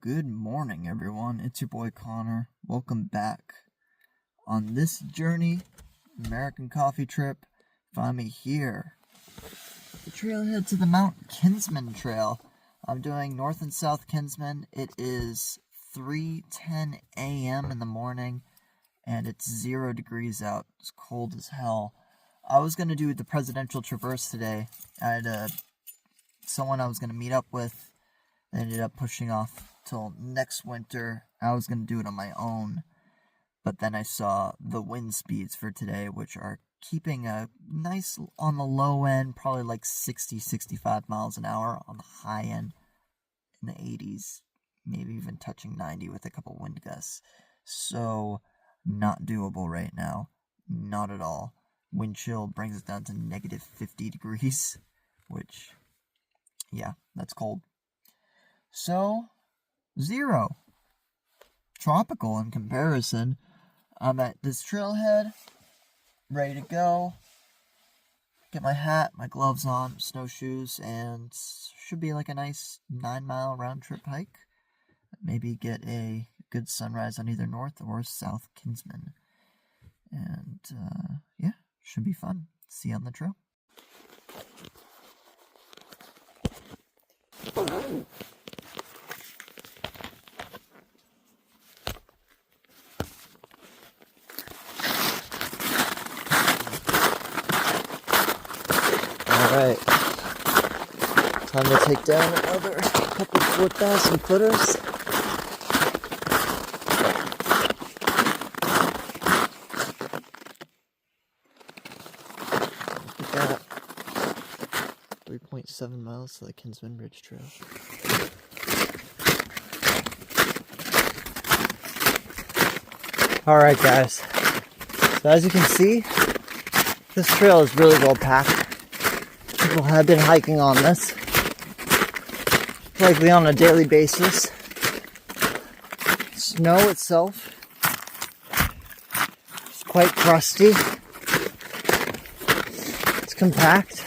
Good morning, everyone. It's your boy Connor. Welcome back on this journey, American Coffee Trip. Find me here, the trailhead to the Mount Kinsman Trail. I'm doing North and South Kinsman. It is 3:10 a.m. in the morning, and it's 0 degrees out. It's cold as hell. I was going to do the Presidential Traverse today. I had someone I was going to meet up with. They ended up pushing off till next winter. I was going to do it on my own, but then I saw the wind speeds for today, which are keeping a nice on the low end, probably like 60-65 miles an hour, on the high end in the 80s, maybe even touching 90 with a couple wind gusts. So not doable right now, not at all. Wind chill brings it down to negative 50 degrees, which, yeah, that's cold. So, 0. Tropical in comparison. I'm at this trailhead, ready to go. Get my hat, my gloves on, snowshoes, and should be like a nice 9-mile round trip hike. Maybe get a good sunrise on either North or South Kinsman. And, yeah, should be fun. See you on the trail. Alright, time to take down another couple 4,000 footers. We got 3.7 miles to the Kinsman Ridge Trail. Alright guys, so as you can see, this trail is really well packed. People have been hiking on this, likely on a daily basis. Snow itself is quite crusty. It's compact,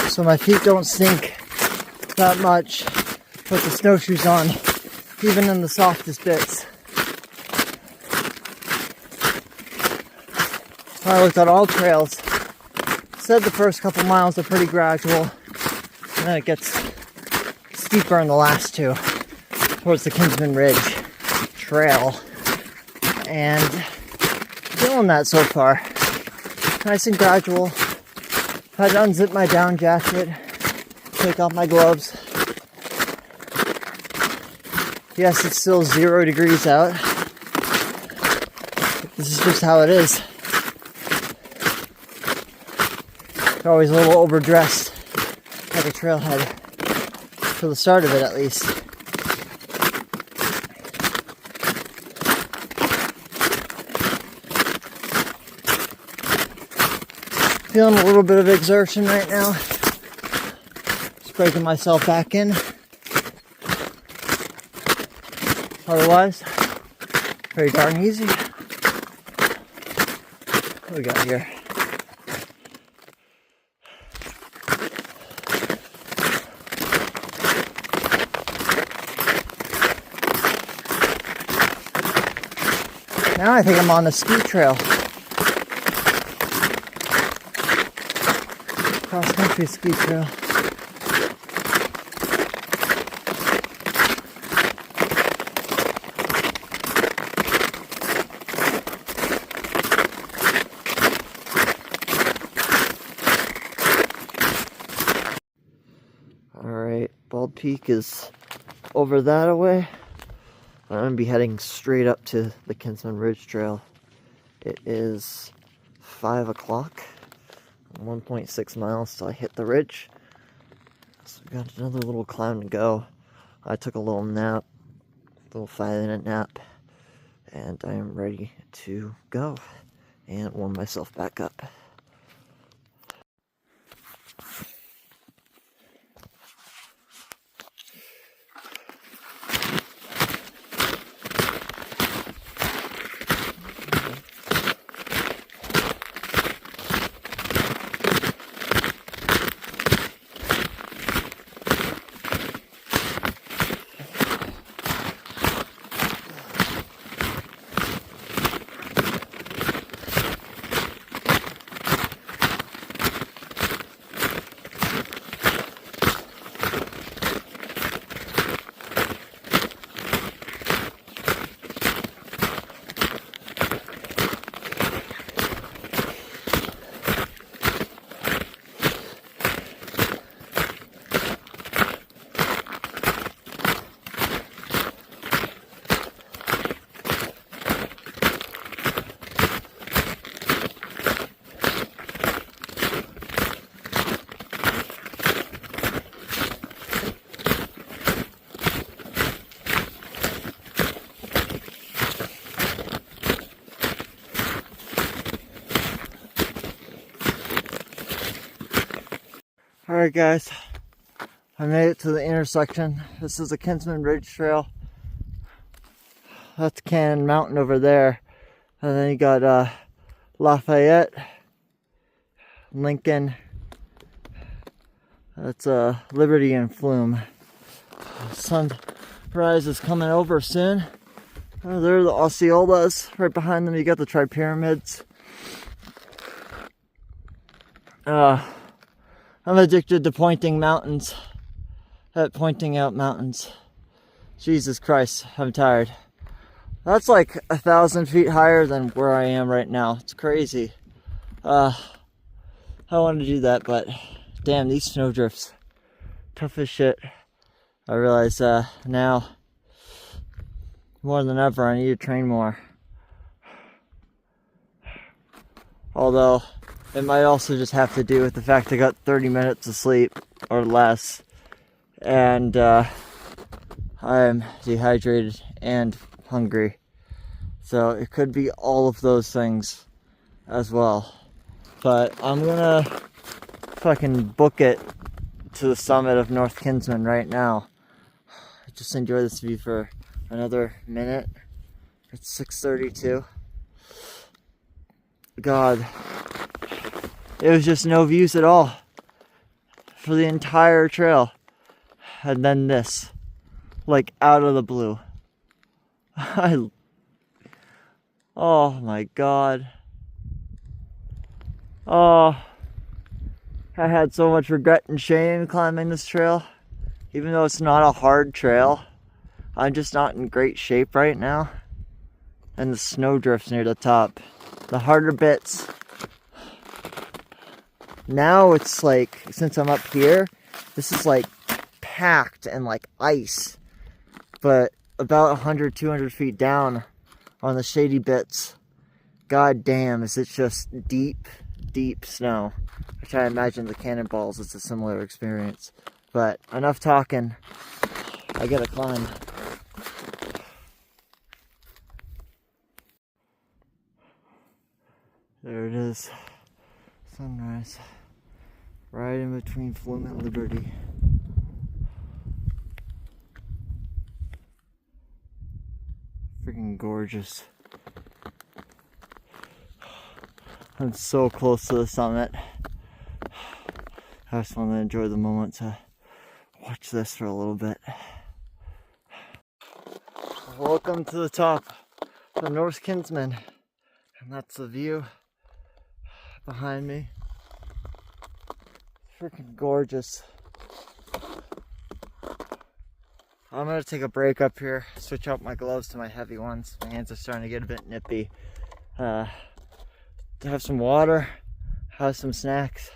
so my feet don't sink that much with the snowshoes on, even in the softest bits. I looked at all trails. Said the first couple miles are pretty gradual, and then it gets steeper in the last two towards the Kinsman Ridge Trail. And feeling that so far. Nice and gradual. Had to unzip my down jacket, take off my gloves. Yes, it's still 0 degrees out. This is just how it is. Always a little overdressed at the trailhead, for the start of it at least. Feeling a little bit of exertion right now. Just breaking myself back in. Otherwise, very darn easy. What do we got here? Now I think I'm on a ski trail. Cross-country ski trail. Alright, Bald Peak is over that away. I'm going to be heading straight up to the Kinsman Ridge Trail. It is 5 o'clock, 1.6 miles till I hit the ridge. So we got another little climb to go. I took a little nap, a little 5-minute nap, and I am ready to go and warm myself back up. Alright guys, I made it to the intersection. This is the Kinsman Ridge Trail. That's Cannon Mountain over there. And then you got Lafayette, Lincoln. That's Liberty and Flume. Sunrise is coming over soon. Oh, there are the Osceolas. Right behind them you got the Tri-Pyramids. I'm addicted to pointing out mountains. Jesus Christ, I'm tired. That's like 1,000 feet higher than where I am right now. It's crazy. I want to do that, but damn, these snowdrifts, tough as shit. I realize now, more than ever, I need to train more. Although, it might also just have to do with the fact I got 30 minutes of sleep, or less. And I'm dehydrated and hungry. So it could be all of those things as well. But I'm gonna fucking book it to the summit of North Kinsman right now. Just enjoy this view for another minute. It's 6:32. God, it was just no views at all for the entire trail. And then this, like out of the blue. Oh my God. Oh, I had so much regret and shame climbing this trail. Even though it's not a hard trail, I'm just not in great shape right now. And the snow drifts near the top. The harder bits. Now it's like, since I'm up here, this is like packed and like ice. But about 100, 200 feet down on the shady bits, god damn, is it just deep, deep snow. Which I imagine the Cannonballs, it's a similar experience. But enough talking, I gotta climb. There it is, sunrise, right in between Flume and Liberty. Freaking gorgeous. I'm so close to the summit. I just want to enjoy the moment to watch this for a little bit. Welcome to the top of North Kinsman. And that's the view behind me. Freaking gorgeous. I'm gonna take a break up here, switch out my gloves to my heavy ones. My hands are starting to get a bit nippy. To have some water, have some snacks,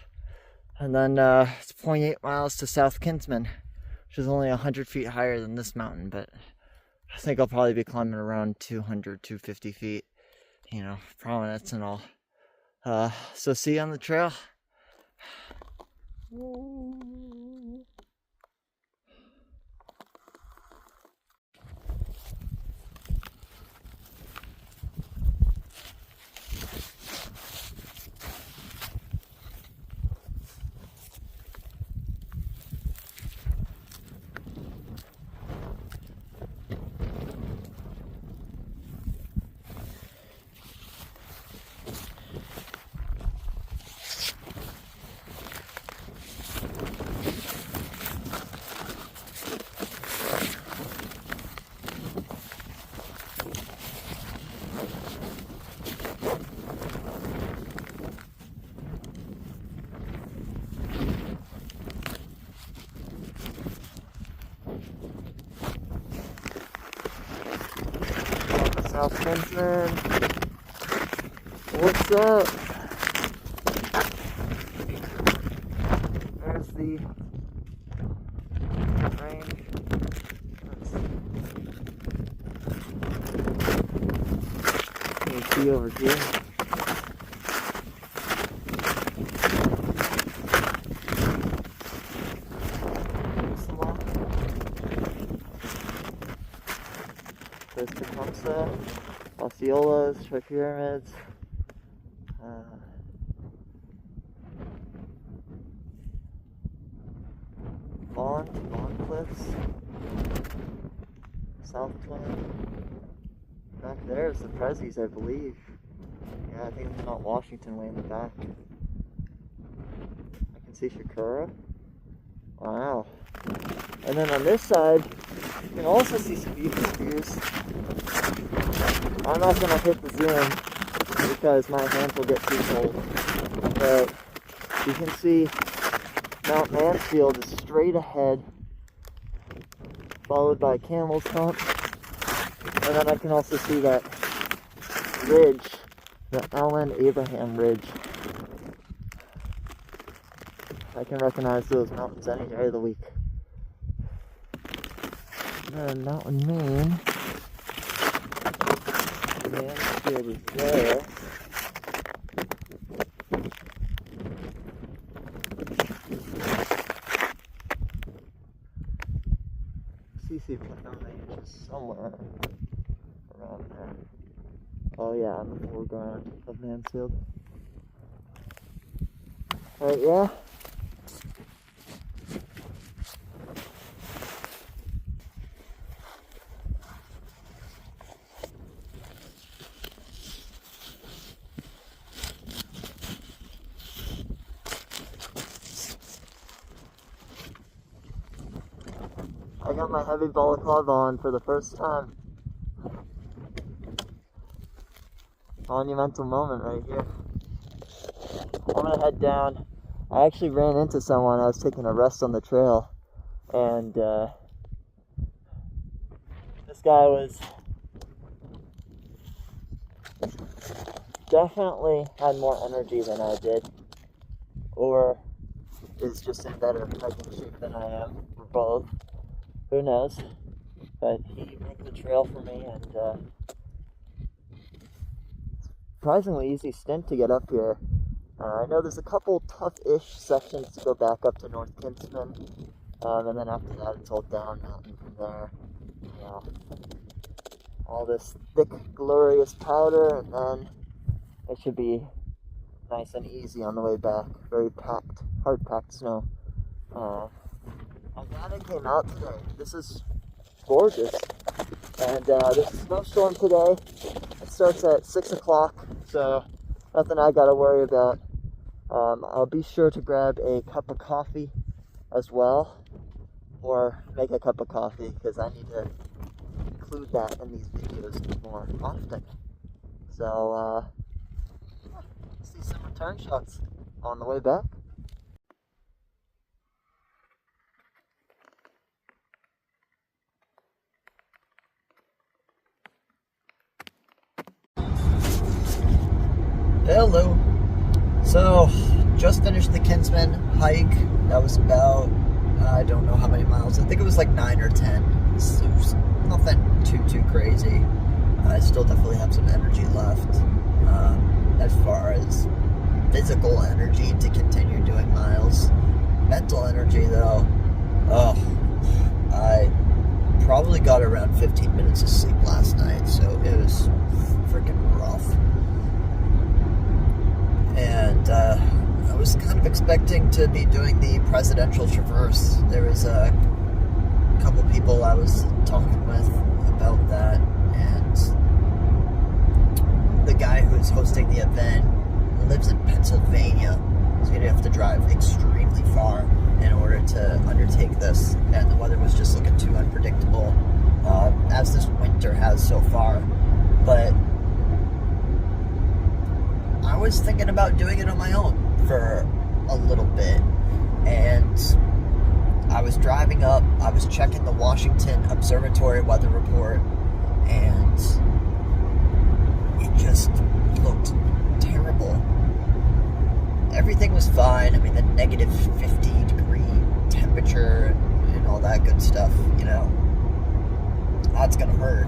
and then it's 0.8 miles to South Kinsman, which is only 100 feet higher than this mountain, but I think I'll probably be climbing around 200, 250 feet, you know, prominence and all. So see you on the trail. South Kinsman. What's up? There's the range. You can see over here. There's Tecumseh, Osceolas, Tri-Pyramids. Vaughn Cliffs, South Twin. Back there is the Prezzies, I believe. Yeah, I think it's Mount Washington way in the back. I can see Shakura. Wow. And then on this side, you can also see some beautiful views. I'm not going to hit the zoom because my hands will get too cold. But you can see Mount Mansfield is straight ahead, followed by Camel's Hump. And then I can also see that ridge, the Allen Abraham Ridge. I can recognize those mountains any day of the week. And then Mountain Main. Mansfield is there. CC Putnam Range is somewhere around there. Oh yeah, on the foreground of Mansfield. Alright, yeah. I got my heavy balaclava on for the first time. Monumental moment right here. I'm gonna head down. I actually ran into someone. I was taking a rest on the trail, and this guy was definitely had more energy than I did, or is just in better hiking shape than I am, or both. Who knows? But he broke the trail for me, and surprisingly easy stint to get up here. I know there's a couple tough-ish sections to go back up to North Kinsman, and then after that it's all down mountain from there. You know, all this thick, glorious powder, and then it should be nice and easy on the way back. Very packed, hard-packed snow. I'm glad I came out today. This is gorgeous. And there's a snowstorm today. It starts at 6 o'clock, so nothing I gotta worry about. I'll be sure to grab a cup of coffee as well, or make a cup of coffee, because I need to include that in these videos more often. So, see some return shots on the way back. Hello. So, just finished the Kinsman hike. That was about, I don't know how many miles. I think it was like 9 or 10. It was nothing too crazy. I still definitely have some energy left. As far as physical energy to continue doing miles. Mental energy though, I probably got around 15 minutes of sleep last night, so it was freaking rough. And I was kind of expecting to be doing the presidential traverse. There was a couple people I was talking with about that, and the guy who's hosting the event lives in Pennsylvania, so you'd have to drive extremely far in order to undertake this, and the weather was just looking too unpredictable, as this winter has so far. But I was thinking about doing it on my own for a little bit, and I was driving up, I was checking the Washington Observatory weather report, and it just looked terrible. Everything was fine. I mean, the negative 50-degree temperature and all that good stuff, you know, that's gonna hurt.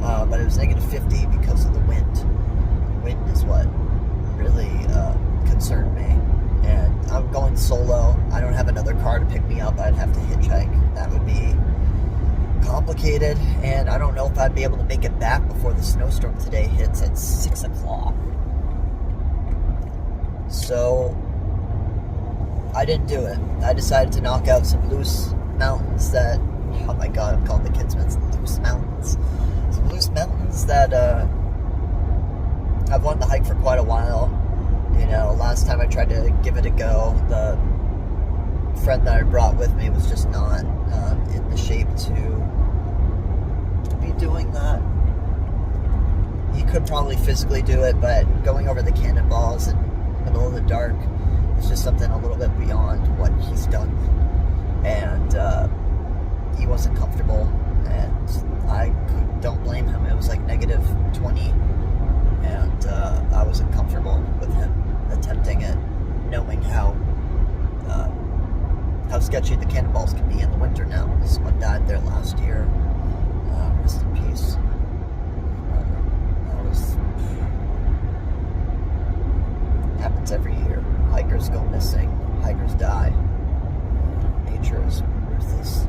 But it was negative 50 because of the wind. The wind is what really concerned me. And I'm going solo. I don't have another car to pick me up. I'd have to hitchhike. That would be complicated, and I don't know if I'd be able to make it back before the snowstorm today hits at 6 o'clock. So I didn't do it. I decided to knock out some loose mountains that, oh my god, I'm calling the Kinsman loose mountains. Some loose mountains that I've wanted to hike for quite a while. You know, last time I tried to give it a go, the friend that I brought with me was just not in the shape to be doing that. He could probably physically do it, but going over the cannonballs in the middle of the dark is just something a little bit beyond what he's done. And he wasn't comfortable, and I don't blame him. It was like negative 20, and I wasn't comfortable with him attempting it, knowing how sketchy the cannonballs can be in the winter now. Someone died there last year. Rest in peace. Happens every year. Hikers go missing. Hikers die. Nature is ruthless.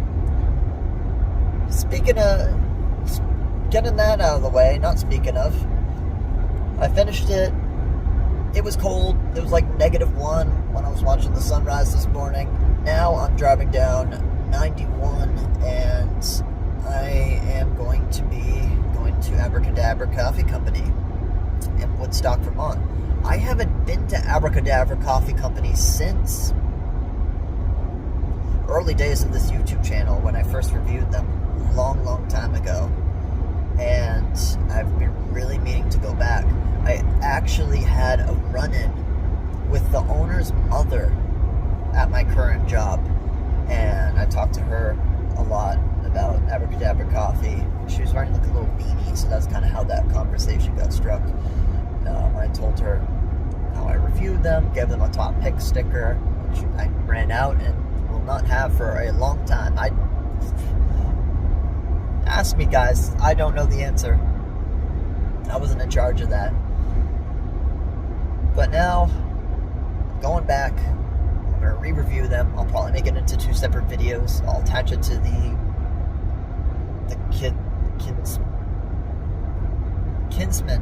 Speaking of getting that out of the way, not speaking of, I finished it. It was cold. It was like -1 when I was watching the sunrise this morning. Now I'm driving down 91, and I am going to be going to Abracadabra Coffee Company in Woodstock, Vermont. I haven't been to Abracadabra Coffee Company since early days of this YouTube channel when I first reviewed them a long time ago. And I've been really meaning to go back. I actually had a run-in with the owner's mother at my current job. And I talked to her a lot about Abracadabra Coffee. She was wearing like a little beanie, so that's kind of how that conversation got struck. I told her how I reviewed them, gave them a top pick sticker, which I ran out and will not have for a long time. Ask me, guys. I don't know the answer. I wasn't in charge of that. But now, going back, I'm going to re-review them. I'll probably make it into 2 separate videos. I'll attach it to the Kinsman,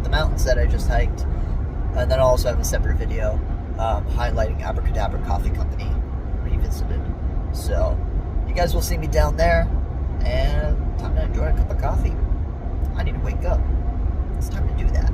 the mountains that I just hiked. And then I'll also have a separate video highlighting Abracadabra Coffee Company revisited. So, you guys will see me down there, and time to enjoy a cup of coffee. I need to wake up. It's time to do that.